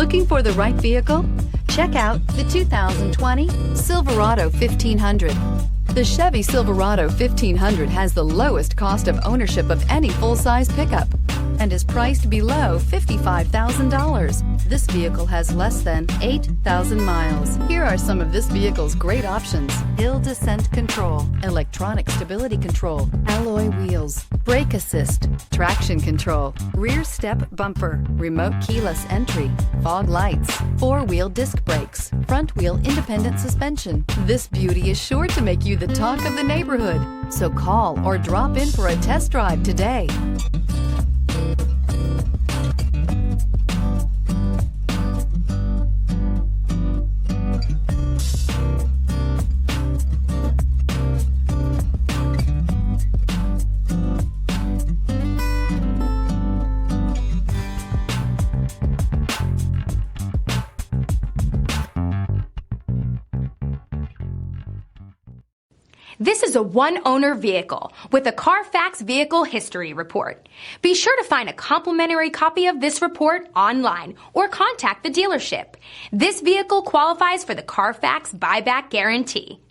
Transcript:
Looking for the right vehicle? Check out the 2020 Silverado 1500. The Chevy Silverado 1500 has the lowest cost of ownership of any full-size pickup and is priced below $55,000. This vehicle has less than 8,000 miles. Here are some of this vehicle's great options: hill descent control, electronic stability control, alloy wheels, brake assist, traction control, rear step bumper, remote keyless entry, fog lights, four-wheel disc brakes, front wheel independent suspension. This beauty is sure to make you the talk of the neighborhood. So call or drop in for a test drive today. This is a one-owner vehicle with a Carfax Vehicle History Report. Be sure to find a complimentary copy of this report online or contact the dealership. This vehicle qualifies for the Carfax Buyback Guarantee.